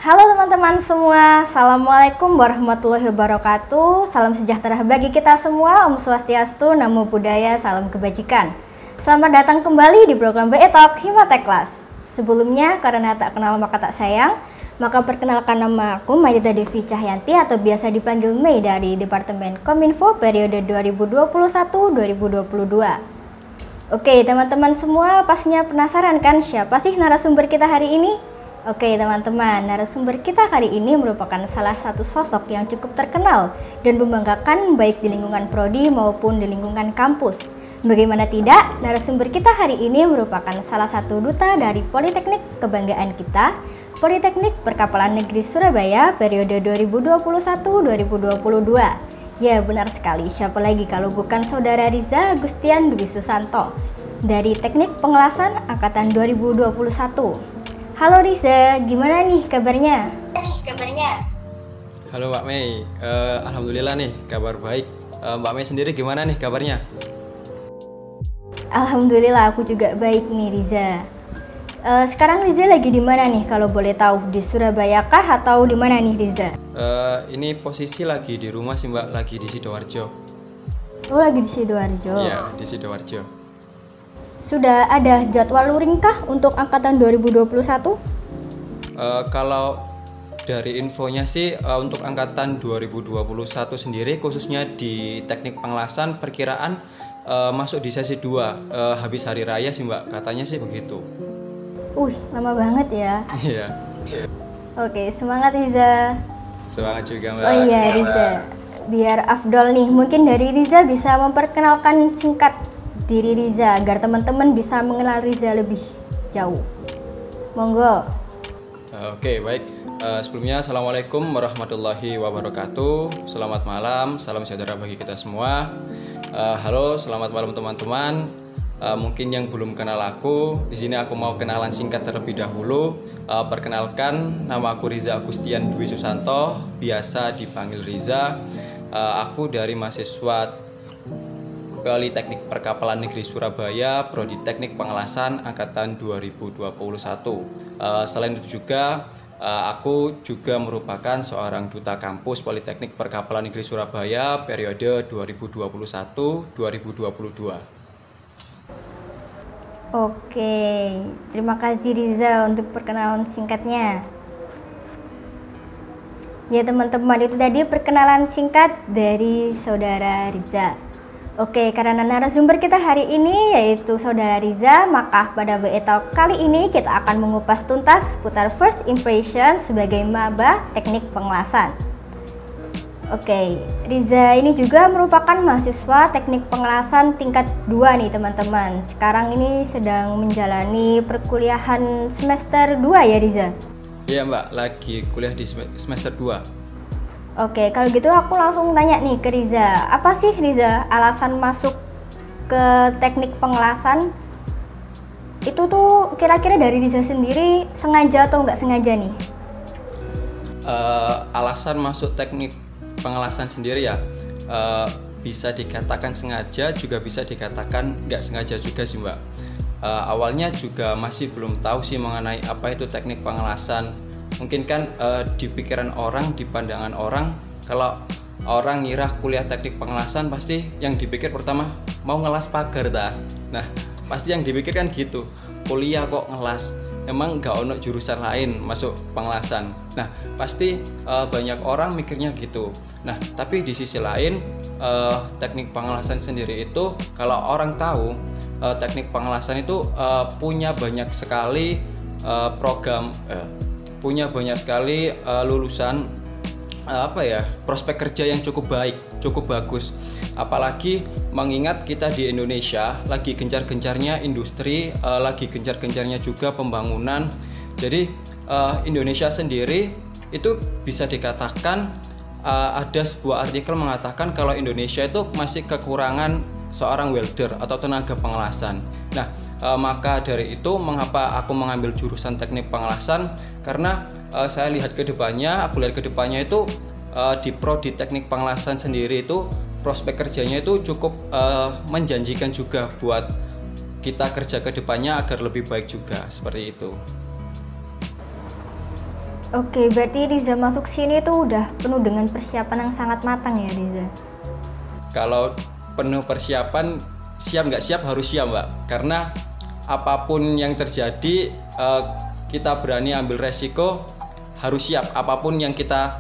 Halo teman-teman semua, Assalamualaikum warahmatullahi wabarakatuh. Salam sejahtera bagi kita semua, Om Swastiastu, Namo Buddhaya, salam kebajikan. Selamat datang kembali di program BE Talk Himatek Class. Sebelumnya, karena tak kenal maka tak sayang, maka perkenalkan nama aku Maida Devi Cahyanti atau biasa dipanggil Mei dari Departemen Kominfo periode 2021-2022. Oke teman-teman semua, pastinya penasaran kan siapa sih narasumber kita hari ini? Oke teman-teman, narasumber kita kali ini merupakan salah satu sosok yang cukup terkenal dan membanggakan baik di lingkungan prodi maupun di lingkungan kampus. Bagaimana tidak, narasumber kita hari ini merupakan salah satu duta dari Politeknik kebanggaan kita, Politeknik Perkapalan Negeri Surabaya periode 2021-2022. Ya benar sekali, siapa lagi kalau bukan Saudara Riza Agustian Dwi Susanto dari Teknik Pengelasan Angkatan 2021. Halo Riza, gimana nih kabarnya? Halo Mbak Mei, alhamdulillah nih kabar baik. Mbak Mei sendiri gimana nih kabarnya? Alhamdulillah aku juga baik nih Riza. Sekarang Riza lagi di mana nih kalau boleh tahu? Di Surabaya kah atau di mana nih Riza? Ini posisi lagi di rumah sih Mbak, lagi di Sidoarjo. Oh lagi di Sidoarjo? Iya, di Sidoarjo. Sudah ada jadwal luring kah untuk angkatan 2021? Kalau dari infonya sih untuk angkatan 2021 sendiri khususnya di teknik pengelasan perkiraan masuk di sesi 2 habis hari raya sih Mbak, katanya sih begitu. Lama banget ya. Iya. Oke, semangat Riza. Semangat juga Mbak. Oh iya Riza, biar afdol nih, mungkin dari Riza bisa memperkenalkan singkat diri Riza agar teman-teman bisa mengenal Riza lebih jauh. Monggo. Oke, baik. Sebelumnya Assalamualaikum warahmatullahi wabarakatuh. Selamat malam, salam sejahtera bagi kita semua. Halo, selamat malam teman-teman. Mungkin yang belum kenal aku, di sini aku mau kenalan singkat terlebih dahulu. Perkenalkan, nama aku Riza Agustian Dwi Susanto, biasa dipanggil Riza. Aku dari mahasiswa Politeknik Perkapalan Negeri Surabaya, Prodi Teknik Pengelasan Angkatan 2021. Selain itu juga, aku juga merupakan seorang duta kampus Politeknik Perkapalan Negeri Surabaya periode 2021-2022. Oke, terima kasih Riza untuk perkenalan singkatnya. Ya teman-teman, itu tadi perkenalan singkat dari Saudara Riza. Oke, karena narasumber kita hari ini yaitu Saudara Riza, maka pada BE Talk kali ini kita akan mengupas tuntas seputar first impression sebagai maba teknik pengelasan. Oke, Riza ini juga merupakan mahasiswa teknik pengelasan tingkat 2 nih teman-teman. Sekarang ini sedang menjalani perkuliahan semester 2 ya Riza? Iya Mbak, lagi kuliah di semester 2. Oke, kalau gitu aku langsung tanya nih ke Riza. Apa sih Riza alasan masuk ke teknik pengelasan? Itu tuh kira-kira dari Riza sendiri sengaja atau nggak sengaja nih? Alasan masuk teknik pengelasan sendiri ya bisa dikatakan sengaja, juga bisa dikatakan nggak sengaja juga sih Mbak. Awalnya juga masih belum tahu sih mengenai apa itu teknik pengelasan. Mungkin kan di pikiran orang, di pandangan orang, kalau orang ngira kuliah teknik pengelasan pasti yang dipikir pertama mau ngelas pagar dah. Nah pasti yang dipikir kan gitu, kuliah kok ngelas, emang nggak ono jurusan lain masuk pengelasan. Nah pasti banyak orang mikirnya gitu. Nah tapi di sisi lain teknik pengelasan sendiri itu kalau orang tahu teknik pengelasan itu punya banyak sekali program, punya banyak sekali lulusan prospek kerja yang cukup baik, cukup bagus. Apalagi mengingat kita di Indonesia lagi gencar-gencarnya industri, lagi gencar-gencarnya juga pembangunan. Jadi Indonesia sendiri itu bisa dikatakan ada sebuah artikel mengatakan kalau Indonesia itu masih kekurangan seorang welder atau tenaga pengelasan. Nah maka dari itu mengapa aku mengambil jurusan teknik pengelasan, karena saya lihat ke depannya, itu di prodi teknik pengelasan sendiri itu prospek kerjanya itu cukup menjanjikan juga buat kita kerja ke depannya agar lebih baik juga, seperti itu. Oke, berarti Riza masuk sini tuh udah penuh dengan persiapan yang sangat matang ya Riza? Kalau penuh persiapan, siap nggak siap harus siap Mbak, karena apapun yang terjadi kita berani ambil resiko, harus siap apapun yang kita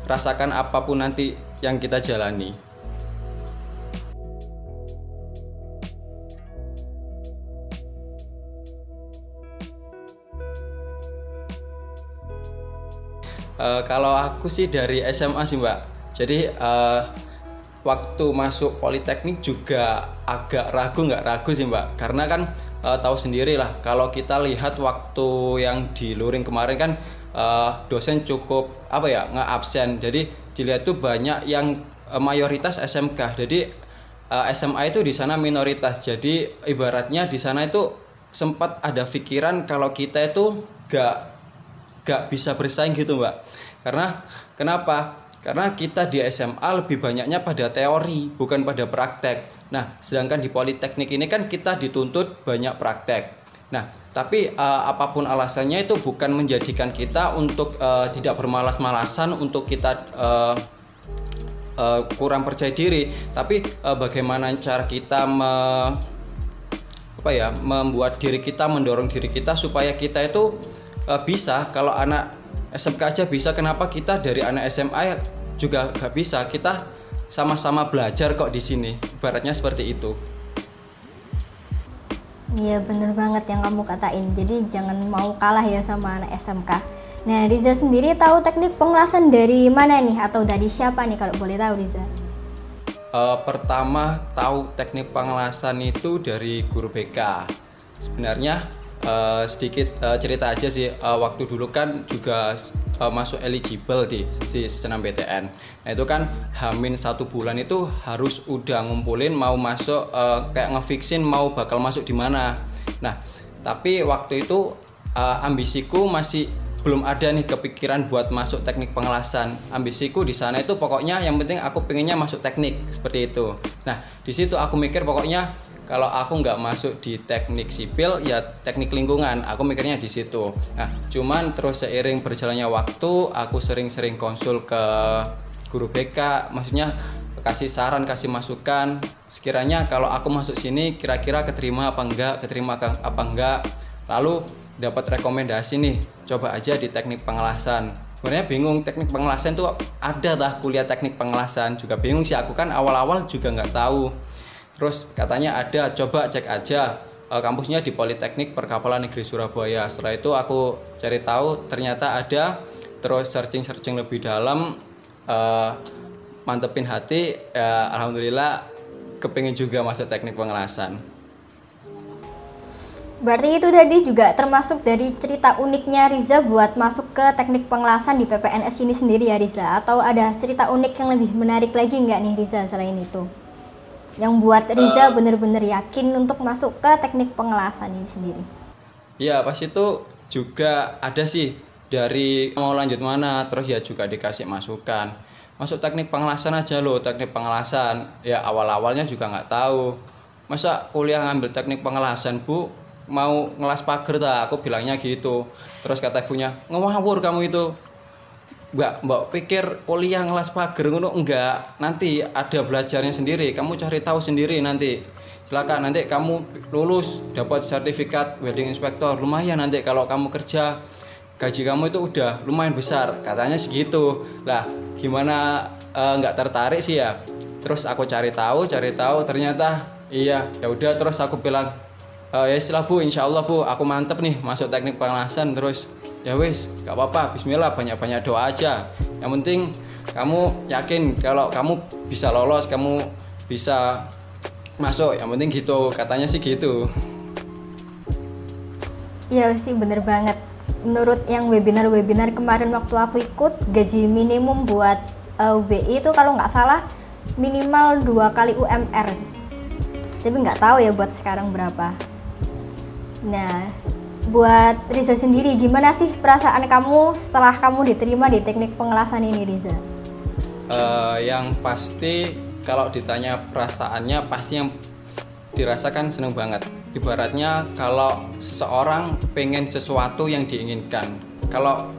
rasakan, apapun nanti yang kita jalani. Kalau aku sih dari SMA sih Mbak, jadi waktu masuk Politeknik juga agak nggak ragu sih Mbak, karena kan tahu sendiri lah kalau kita lihat waktu yang di luring kemarin kan dosen cukup nggak absen, jadi dilihat tuh banyak yang mayoritas SMK, jadi SMA itu di sana minoritas, jadi ibaratnya di sana itu sempat ada pikiran kalau kita itu gak bisa bersaing gitu Mbak. Karena kenapa? Karena kita di SMA lebih banyaknya pada teori bukan pada praktek. Nah sedangkan di Politeknik ini kan kita dituntut banyak praktek. Nah tapi apapun alasannya itu bukan menjadikan kita untuk tidak bermalas-malasan, untuk kita kurang percaya diri, tapi bagaimana cara kita membuat diri kita, mendorong diri kita supaya kita itu bisa. Kalau anak SMK aja bisa, kenapa kita dari anak SMA juga gak bisa? Kita sama-sama belajar kok di sini, ibaratnya seperti itu. Iya bener banget yang kamu katain, jadi jangan mau kalah ya sama anak SMK. Nah Riza sendiri tahu teknik pengelasan dari mana nih, atau dari siapa nih kalau boleh tahu Riza? Pertama tahu teknik pengelasan itu dari guru BK. Sebenarnya sedikit cerita aja sih, waktu dulu kan juga masuk eligible di SNMPTN. Nah itu kan H-1 bulan itu harus udah ngumpulin mau masuk, kayak ngefixin mau bakal masuk di mana. Nah tapi waktu itu ambisiku masih belum ada nih kepikiran buat masuk teknik pengelasan. Ambisiku di sana itu pokoknya yang penting aku pengennya masuk teknik seperti itu. Nah di situ aku mikir pokoknya kalau aku nggak masuk di teknik sipil ya teknik lingkungan, aku mikirnya di situ. Nah cuman terus seiring berjalannya waktu aku sering-sering konsul ke guru BK, maksudnya kasih saran, kasih masukan sekiranya kalau aku masuk sini kira-kira keterima apa enggak, lalu dapat rekomendasi nih coba aja di teknik pengelasan. Sebenarnya bingung teknik pengelasan tuh ada kuliah teknik pengelasan, juga bingung sih aku kan awal-awal juga nggak tahu. Terus katanya ada, coba cek aja kampusnya di Politeknik Perkapalan Negeri Surabaya. Setelah itu aku cari tahu ternyata ada, terus searching lebih dalam, mantepin hati, alhamdulillah kepingin juga masuk teknik pengelasan. Berarti itu tadi juga termasuk dari cerita uniknya Riza buat masuk ke teknik pengelasan di PPNS ini sendiri ya Riza? Atau ada cerita unik yang lebih menarik lagi nggak nih Riza selain itu? Yang buat Riza bener-bener yakin untuk masuk ke teknik pengelasan ini sendiri? Iya pas itu juga ada sih, dari mau lanjut mana, terus ya juga dikasih masukan. Masuk teknik pengelasan aja loh, teknik pengelasan. Ya awal-awalnya juga nggak tahu. Masa kuliah ngambil teknik pengelasan Bu, mau ngelas pagar tak? Aku bilangnya gitu. Terus kata ibunya, ngawur kamu itu. Mbak pikir kuliah ngelas pagar ngono enggak, nanti ada belajarnya sendiri, kamu cari tahu sendiri nanti. Silakan nanti kamu lulus dapat sertifikat welding inspector, lumayan nanti kalau kamu kerja gaji kamu itu udah lumayan besar, katanya segitu. Lah gimana nggak tertarik sih ya. Terus aku cari tahu ternyata iya, ya udah. Terus aku bilang ya istilah Bu, insyaallah Bu aku mantep nih masuk teknik pengelasan. Terus ya wis gak apa-apa, bismillah, banyak-banyak doa aja, yang penting kamu yakin kalau kamu bisa lolos, kamu bisa masuk, yang penting gitu, katanya sih gitu. Iya sih bener banget. Menurut yang webinar kemarin waktu aku ikut, gaji minimum buat UBI itu kalau nggak salah minimal 2 kali UMR, tapi nggak tahu ya buat sekarang berapa. Nah buat Riza sendiri, gimana sih perasaan kamu setelah kamu diterima di teknik pengelasan ini Riza? Yang pasti kalau ditanya perasaannya pasti yang dirasakan seneng banget. Ibaratnya kalau seseorang pengen sesuatu yang diinginkan, kalau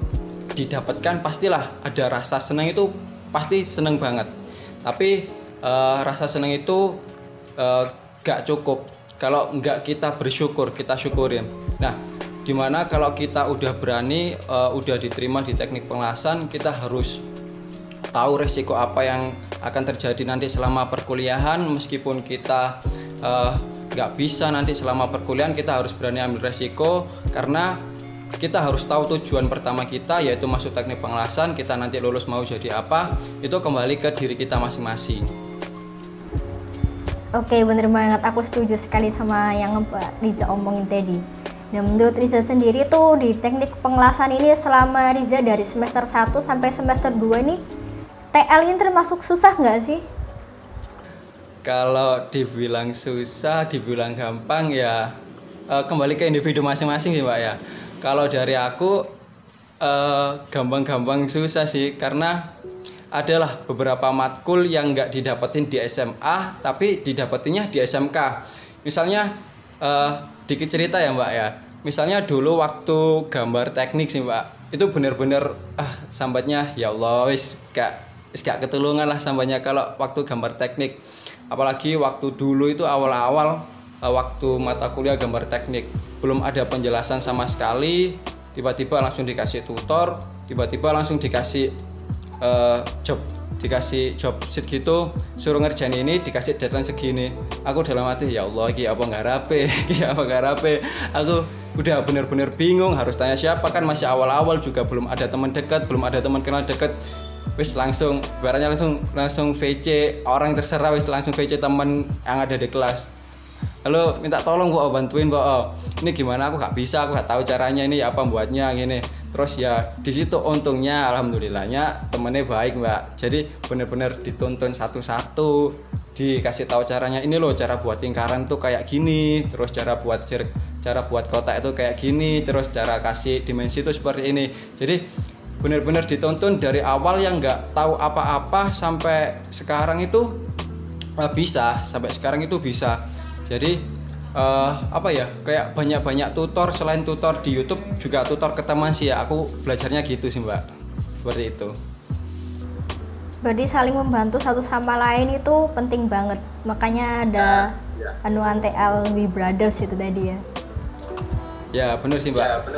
didapatkan pastilah ada rasa senang, itu pasti senang banget. Tapi rasa senang itu gak cukup kalau nggak kita bersyukur, kita syukurin. Nah, dimana kalau kita udah berani, udah diterima di teknik pengelasan, kita harus tahu resiko apa yang akan terjadi nanti selama perkuliahan. Meskipun kita nggak bisa nanti selama perkuliahan, kita harus berani ambil resiko, karena kita harus tahu tujuan pertama kita, yaitu masuk teknik pengelasan. Kita nanti lulus mau jadi apa, itu kembali ke diri kita masing-masing. Oke, bener banget, aku setuju sekali sama yang Pak Riza omongin tadi. Dan menurut Riza sendiri tuh di teknik pengelasan ini, selama Riza dari semester 1 sampai semester 2 nih, TL ini termasuk susah nggak sih? Kalau dibilang susah, dibilang gampang ya kembali ke individu masing-masing sih Mbak ya. Kalau dari aku gampang-gampang susah sih, karena adalah beberapa matkul yang nggak didapetin di SMA tapi didapetinnya di SMK. Misalnya dikit cerita ya Mbak ya. Misalnya dulu waktu gambar teknik sih Mbak, itu bener-bener sambatnya ya Allah wis gak ketulungan lah sambatnya kalau waktu gambar teknik. Apalagi waktu dulu itu awal-awal waktu mata kuliah gambar teknik, belum ada penjelasan sama sekali, tiba-tiba langsung dikasih tutor, tiba-tiba langsung dikasih dikasih job sheet gitu, suruh ngerjain ini, dikasih deadline segini. Aku dalam hati ya Allah, iki apa ngarape, iki apa ngarape. Aku udah bener-bener bingung harus tanya siapa, kan masih awal-awal juga, belum ada teman dekat, belum ada teman kenal dekat. Wis langsung ibaratnya langsung VC orang terserah, wis langsung VC teman yang ada di kelas. Halo, minta tolong Bu, bantuin Bu. Ini gimana, aku gak bisa, aku gak tahu caranya, ini apa buatnya gini. Terus ya di situ untungnya alhamdulillahnya temennya baik Mbak. Jadi bener-bener dituntun satu-satu, dikasih tahu caranya, ini loh cara buat lingkaran tuh kayak gini, terus cara buat kotak itu kayak gini, terus cara kasih dimensi itu seperti ini. Jadi bener-bener dituntun dari awal yang nggak tahu apa-apa sampai sekarang itu bisa. Jadi kayak banyak tutor, selain tutor di YouTube juga tutor ke teman sih ya. Aku belajarnya gitu sih Mbak, seperti itu. Berarti saling membantu satu sama lain itu penting banget, makanya ada anuan TL We Brothers itu tadi ya. Ya bener sih Mbak.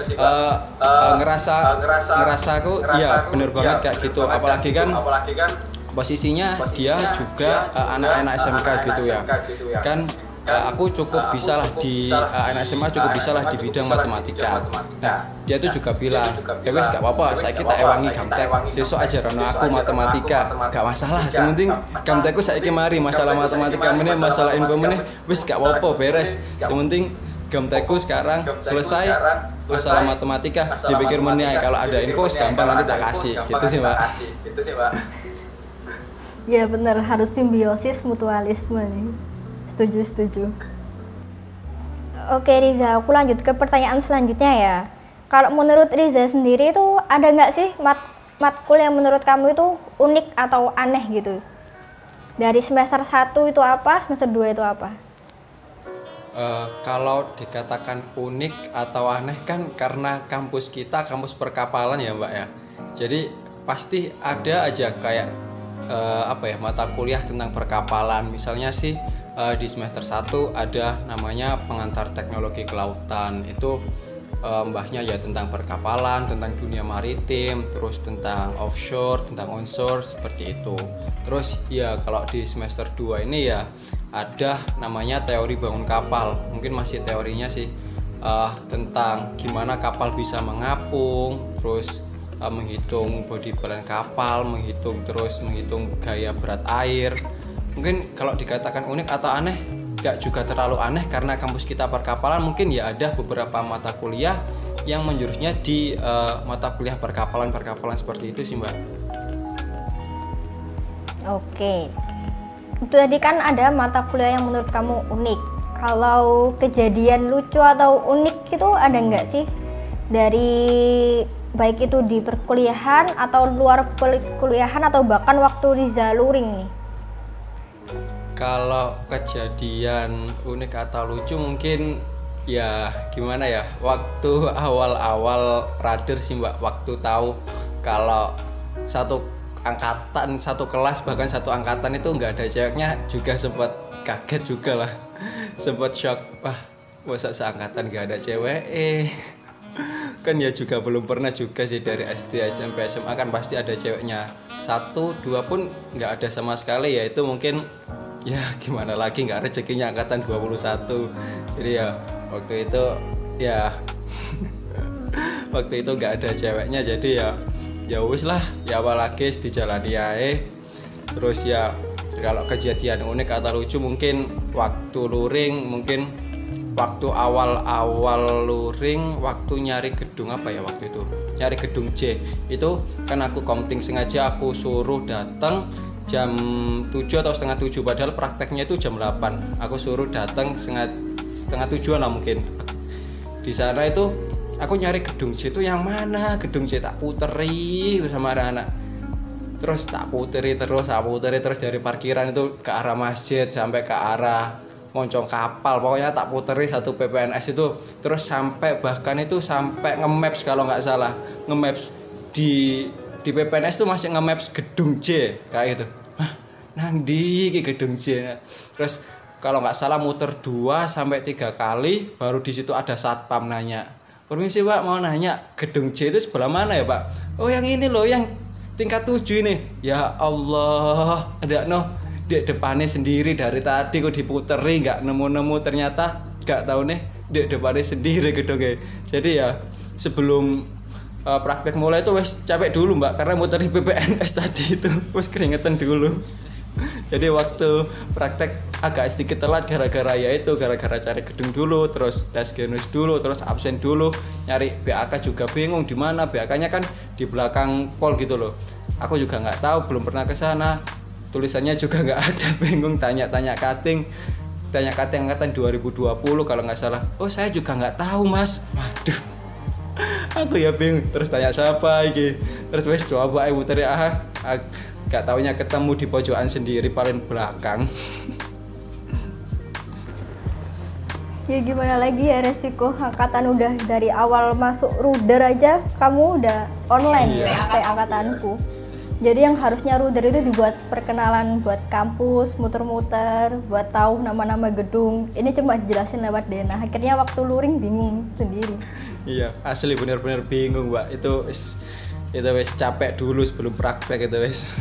Ngerasa aku ya bener banget kayak gitu. Apalagi kan posisinya dia juga anak-anak SMK gitu ya. Kan aku cukup bisa lah di anak SMA, cukup bisa lah di bidang matematika. Nah dia tuh juga bilang, ya wes gak apa-apa, saya kita ewangi gamtek, sesuk ajaran aku matematika, gak masalah. Sementing gamtekku saya mari, masalah matematika meneh, masalah info meneh, wes gak apa-apa, beres. Sementing gamtekku sekarang selesai, masalah matematika dipikir meneh, kalau ada info gampang nanti tak kasih, gitu sih Mbak. Ya bener, harus simbiosis mutualisme nih. Setuju. Oke Riza, aku lanjut ke pertanyaan selanjutnya ya. Kalau menurut Riza sendiri itu ada nggak sih matkul yang menurut kamu itu unik atau aneh gitu? Dari semester 1 itu apa, semester 2 itu apa? Kalau dikatakan unik atau aneh kan karena kampus kita kampus perkapalan ya Mbak ya. Jadi pasti ada aja kayak mata kuliah tentang perkapalan. Misalnya sih di semester 1 ada namanya pengantar teknologi kelautan. Itu mbahnya ya tentang perkapalan, tentang dunia maritim, terus tentang offshore, tentang onshore, seperti itu. Terus ya kalau di semester 2 ini ya ada namanya teori bangun kapal. Mungkin masih teorinya sih tentang gimana kapal bisa mengapung, terus menghitung body plan kapal, menghitung gaya berat air. Mungkin kalau dikatakan unik atau aneh, gak juga terlalu aneh karena kampus kita perkapalan. Mungkin ya ada beberapa mata kuliah yang menjurusnya di mata kuliah perkapalan seperti itu sih Mbak. Oke. Itu tadi kan ada mata kuliah yang menurut kamu unik. Kalau kejadian lucu atau unik itu ada nggak sih? Dari baik itu di perkuliahan atau luar perkuliahan atau bahkan waktu Riza luring nih? Kalau kejadian unik atau lucu mungkin ya gimana ya, waktu awal-awal radar sih Mbak, waktu tahu kalau satu angkatan, satu kelas, bahkan satu angkatan itu nggak ada ceweknya juga sempat kaget juga lah. Sempat shock, wah masa seangkatan nggak ada cewek kan ya juga belum pernah juga sih, dari SD, SMP, SMA kan pasti ada ceweknya, 1, 2 pun nggak ada sama sekali. Ya itu mungkin ya gimana lagi, nggak rezekinya angkatan 21. Jadi ya waktu itu ya waktu itu nggak ada ceweknya, jadi ya wis lah, ya apalagi dijalani aja. Terus ya kalau kejadian unik atau lucu mungkin waktu luring, mungkin waktu awal luring, waktu nyari gedung apa ya waktu itu, nyari gedung C itu kan aku komting, sengaja aku suruh datang jam 7 atau setengah 7, padahal prakteknya itu jam 8. Aku suruh datang setengah 7 lah mungkin. Di sana itu aku nyari gedung C itu yang mana, gedung C tak puteri sama anak-anak. Terus tak puteri terus dari parkiran itu ke arah masjid sampai ke arah moncong kapal, pokoknya tak puteri satu PPNS itu. Terus sampai bahkan itu sampai nge-maps kalau nggak salah, nge-maps di PPNS itu masih nge-maps gedung C kayak gitu. Nang di gedung C. Terus kalau nggak salah muter 2 sampai 3 kali baru di situ ada satpam nanya, "Permisi Pak, mau nanya gedung C itu sebelah mana ya Pak?" "Oh yang ini loh, yang tingkat 7 ini." Ya Allah, ada di depannya sendiri dari tadi kok diputeri nggak nemu-nemu, ternyata nggak tahu nih di depannya sendiri gedungnya. Jadi ya sebelum praktek mulai itu wes capek dulu Mbak, karena muteri PPNS tadi itu wes keringetan dulu. Jadi waktu praktek agak sedikit telat gara-gara cari gedung dulu, terus tes genus dulu, terus absen dulu, nyari BAK juga bingung di mana, BAK-nya kan di belakang pol gitu loh. Aku juga nggak tahu, belum pernah ke sana. Tulisannya juga nggak ada, bingung, tanya kating angkatan 2020 kalau nggak salah. "Oh saya juga nggak tahu Mas." Waduh, aku ya bingung, terus tanya siapa iki, terus wes coba muter gak taunya ketemu di pojokan sendiri paling belakang. Ya gimana lagi ya, resiko angkatan udah dari awal masuk ruder aja kamu udah online. Ya kayak angkatanku. Jadi yang harusnya ruder itu dibuat perkenalan buat kampus, muter-muter, buat tahu nama-nama gedung. Ini cuma jelasin lewat Dena. Akhirnya waktu luring bingung sendiri. Iya, asli bener-bener bingung Mbak. Itu wis capek dulu sebelum praktek itu wis.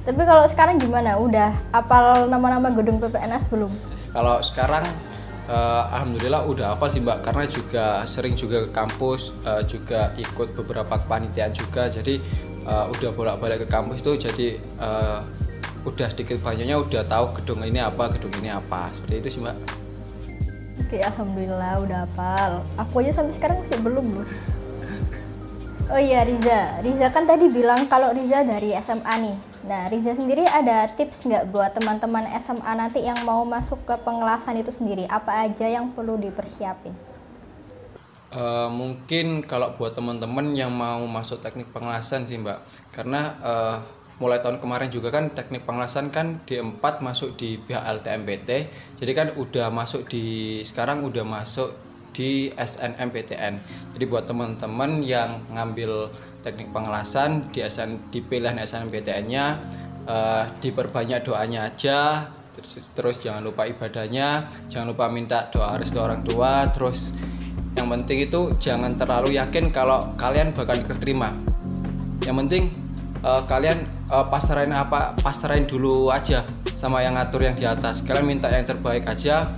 Tapi kalau sekarang gimana? Udah hafal nama-nama gedung PPNS belum? Kalau sekarang alhamdulillah udah hafal sih Mbak, karena juga sering juga ke kampus, juga ikut beberapa kepanitiaan juga. Jadi udah bolak-balik ke kampus itu, jadi udah sedikit banyaknya udah tahu gedung ini apa, seperti itu sih Mbak. Oke, alhamdulillah udah hafal. Aku aja sampai sekarang masih belum loh. Oh iya, Riza kan tadi bilang kalau Riza dari SMA nih. Nah, Riza sendiri ada tips nggak buat teman-teman SMA nanti yang mau masuk ke pengelasan itu sendiri? Apa aja yang perlu dipersiapin? Mungkin kalau buat teman-teman yang mau masuk teknik pengelasan sih Mbak, karena mulai tahun kemarin juga kan teknik pengelasan kan D4 masuk di pihak LTMPT, jadi kan sekarang udah masuk di SNMPTN. Jadi buat teman-teman yang ngambil teknik pengelasan di pilihan SNMPTN-nya, diperbanyak doanya aja, terus jangan lupa ibadahnya, jangan lupa minta doa restu orang tua. Terus yang penting itu jangan terlalu yakin kalau kalian bakal diterima. Yang penting kalian pasrahin dulu aja sama yang ngatur yang di atas. Kalian minta yang terbaik aja.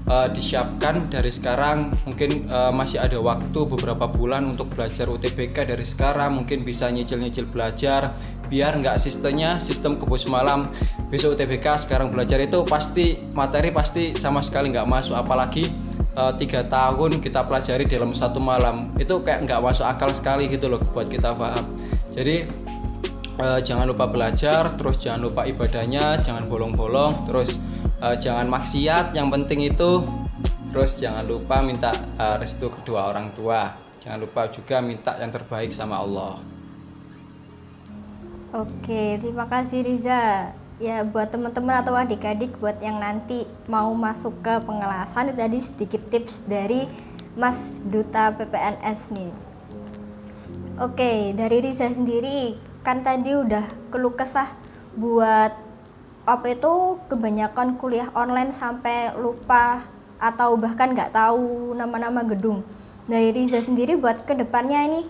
Disiapkan dari sekarang, mungkin masih ada waktu beberapa bulan untuk belajar UTBK dari sekarang, mungkin bisa nyicil belajar biar nggak sistem kebos malam. Besok UTBK sekarang belajar itu materi pasti sama sekali nggak masuk, apalagi 3 tahun kita pelajari dalam 1 malam, itu kayak nggak masuk akal sekali gitu loh buat kita paham. Jadi jangan lupa belajar, terus jangan lupa ibadahnya, jangan bolong-bolong, terus jangan maksiat yang penting itu. Terus jangan lupa minta restu kedua orang tua, jangan lupa juga minta yang terbaik sama Allah. Oke, terima kasih Riza. Ya buat teman-teman atau adik-adik buat yang nanti mau masuk ke pengelasan, itu tadi sedikit tips dari Mas Duta PPNS nih. Oke, dari Riza sendiri kan tadi udah keluh kesah buat apa itu kebanyakan kuliah online sampai lupa atau bahkan nggak tahu nama-nama gedung. Dari Riza sendiri buat kedepannya ini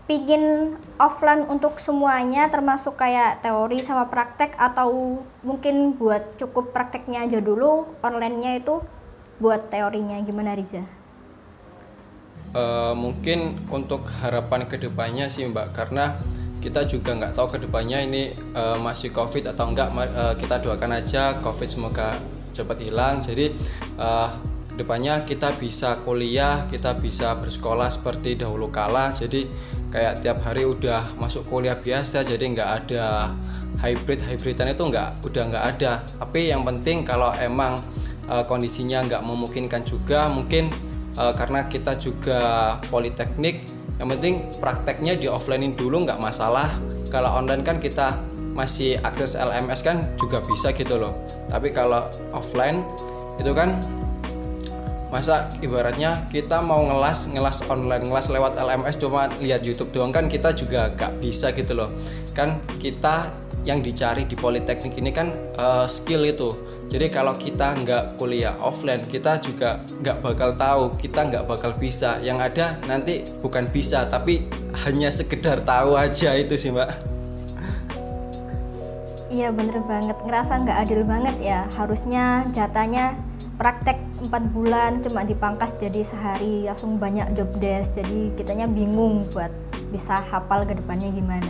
pingin offline untuk semuanya termasuk kayak teori sama praktek, atau mungkin buat cukup prakteknya aja dulu, onlinenya itu buat teorinya, gimana Riza? Mungkin untuk harapan kedepannya sih Mbak, karena kita juga nggak tahu kedepannya ini masih COVID atau enggak. Kita doakan aja COVID semoga cepat hilang. Jadi kedepannya kita bisa kuliah, kita bisa bersekolah seperti dahulu kala. Jadi kayak tiap hari udah masuk kuliah biasa, jadi nggak ada hybridan itu udah nggak ada. Tapi yang penting kalau emang kondisinya nggak memungkinkan juga, mungkin karena kita juga politeknik, yang penting prakteknya di offline-in dulu nggak masalah. Kalau online kan kita masih akses LMS kan juga bisa gitu loh. Tapi kalau offline itu kan masa ibaratnya kita mau ngelas online, ngelas lewat LMS cuma lihat YouTube doang kan kita juga nggak bisa gitu loh. Kan kita yang dicari di politeknik ini kan skill itu. Jadi kalau kita nggak kuliah offline, kita juga nggak bakal tahu, kita nggak bakal bisa. Yang ada nanti bukan bisa, tapi hanya sekedar tahu aja, itu sih Mbak. Iya bener banget, ngerasa nggak adil banget ya. Harusnya jatahnya praktek 4 bulan cuma dipangkas jadi sehari, langsung banyak job desk. Jadi kitanya bingung buat bisa hafal ke depannya gimana.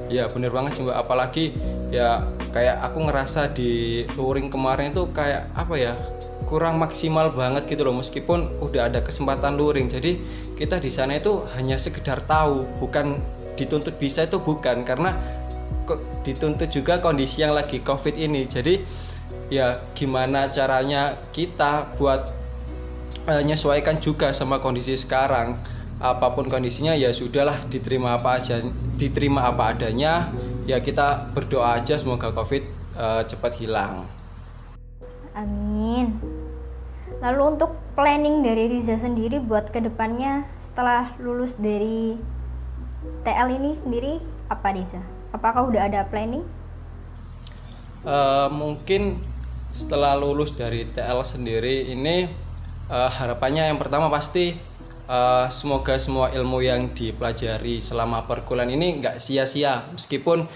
Ya bener banget sih Mbak, apalagi ya kayak aku ngerasa di luring kemarin itu kayak apa ya, kurang maksimal banget gitu loh, meskipun udah ada kesempatan luring. Jadi kita di sana itu hanya sekedar tahu, bukan dituntut bisa, itu bukan, karena dituntut juga kondisi yang lagi COVID ini. Jadi ya gimana caranya kita buat menyesuaikan juga sama kondisi sekarang. Apapun kondisinya ya sudahlah, diterima apa adanya. Ya kita berdoa aja semoga COVID cepat hilang. Amin. Lalu untuk planning dari Riza sendiri buat kedepannya setelah lulus dari TL ini sendiri apa Riza? Apakah udah ada planning? Mungkin setelah lulus dari TL sendiri ini harapannya yang pertama pasti semoga semua ilmu yang dipelajari selama perkuliahan ini nggak sia-sia, meskipun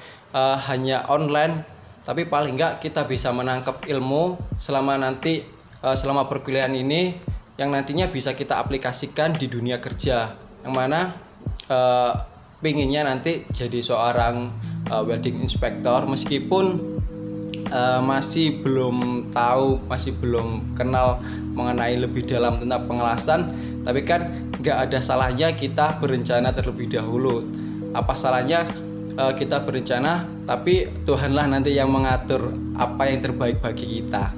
hanya online, tapi paling nggak kita bisa menangkap ilmu selama perkuliahan ini yang nantinya bisa kita aplikasikan di dunia kerja, yang mana pinginnya nanti jadi seorang welding inspector, meskipun masih belum tahu, masih belum kenal mengenai lebih dalam tentang pengelasan. Tapi kan nggak ada salahnya kita berencana terlebih dahulu. Apa salahnya kita berencana, tapi Tuhanlah nanti yang mengatur apa yang terbaik bagi kita.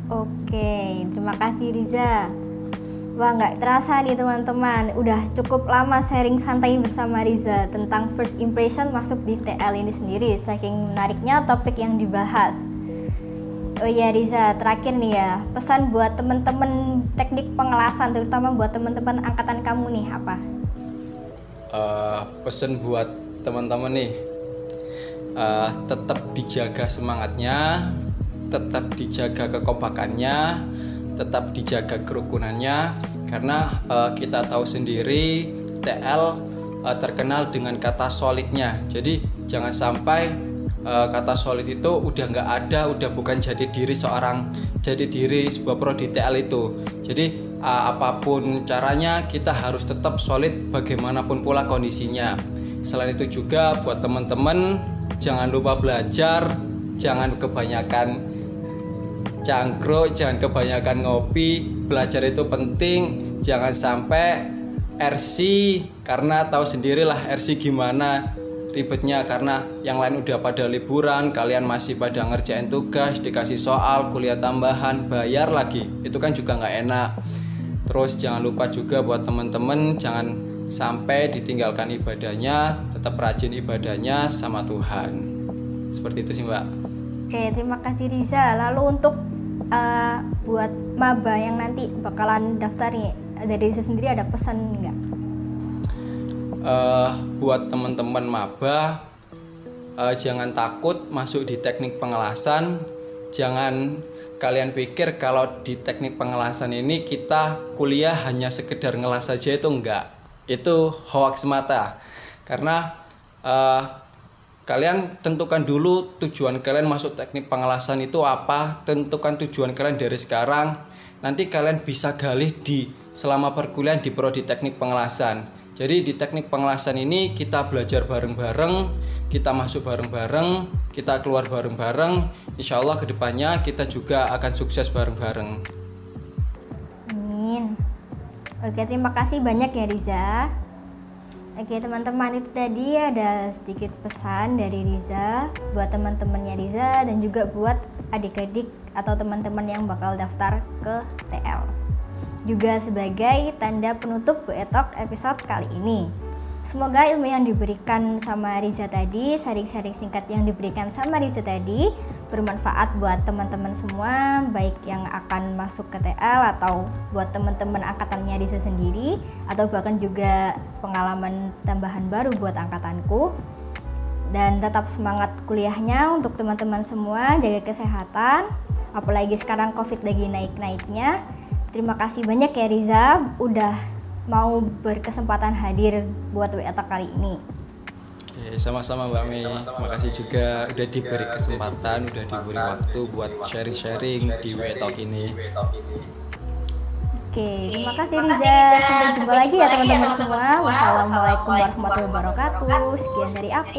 Oke, terima kasih Riza. Wah, nggak terasa nih teman-teman, udah cukup lama sharing santai bersama Riza tentang first impression masuk di TL ini sendiri, saking menariknya topik yang dibahas. Oh iya Riza, terakhir nih ya, pesan buat teman-teman teknik pengelasan, terutama buat teman-teman angkatan kamu nih apa? Pesan buat teman-teman nih, tetap dijaga semangatnya, tetap dijaga kekompakannya, tetap dijaga kerukunannya, karena kita tahu sendiri TL terkenal dengan kata solidnya. Jadi jangan sampai kata solid itu udah nggak ada, udah bukan jadi diri sebuah prodi TL itu. Jadi apapun caranya kita harus tetap solid bagaimanapun pula kondisinya. Selain itu juga buat teman-teman jangan lupa belajar, jangan kebanyakan cangkruk, jangan kebanyakan ngopi. Belajar itu penting, jangan sampai RC, karena tahu sendirilah RC gimana ribetnya, karena yang lain udah pada liburan, kalian masih pada ngerjain tugas, dikasih soal, kuliah tambahan, bayar lagi, itu kan juga nggak enak. Terus jangan lupa juga buat teman-teman jangan sampai ditinggalkan ibadahnya, tetap rajin ibadahnya sama Tuhan. Seperti itu sih Mbak. Oke, terima kasih Riza. Lalu untuk buat maba yang nanti bakalan daftar nih dari Riza sendiri ada pesan nggak? Buat teman-teman maba, jangan takut masuk di teknik pengelasan. Jangan kalian pikir kalau di teknik pengelasan ini kita kuliah hanya sekedar ngelas saja, itu enggak. Itu hoax semata. Karena kalian tentukan dulu tujuan kalian masuk teknik pengelasan itu apa. Tentukan tujuan kalian dari sekarang. Nanti kalian bisa galih selama perkuliahan di prodi teknik pengelasan. Jadi di teknik pengelasan ini kita belajar bareng-bareng, kita masuk bareng-bareng, kita keluar bareng-bareng. Insya Allah kedepannya kita juga akan sukses bareng-bareng. Amin. Oke, terima kasih banyak ya Riza. Oke teman-teman, itu tadi ada sedikit pesan dari Riza buat teman-temannya Riza dan juga buat adik-adik atau teman-teman yang bakal daftar ke TL. Juga sebagai tanda penutup Bu Etalk episode kali ini. Semoga ilmu yang diberikan sama Riza tadi, sharing-sharing singkat yang diberikan sama Riza tadi bermanfaat buat teman-teman semua, baik yang akan masuk ke TL atau buat teman-teman angkatannya Riza sendiri, atau bahkan juga pengalaman tambahan baru buat angkatanku. Dan tetap semangat kuliahnya untuk teman-teman semua, jaga kesehatan, apalagi sekarang COVID lagi naik-naiknya. Terima kasih banyak ya Riza udah mau berkesempatan hadir buat WA Talk kali ini. Sama-sama Mbak Mei, makasih juga udah diberi kesempatan, udah diberi waktu buat sharing-sharing di WA Talk ini. Oke, terima kasih Riza. Sampai jumpa lagi ya teman-teman semua. Wassalamualaikum warahmatullahi wabarakatuh. Sekian dari aku.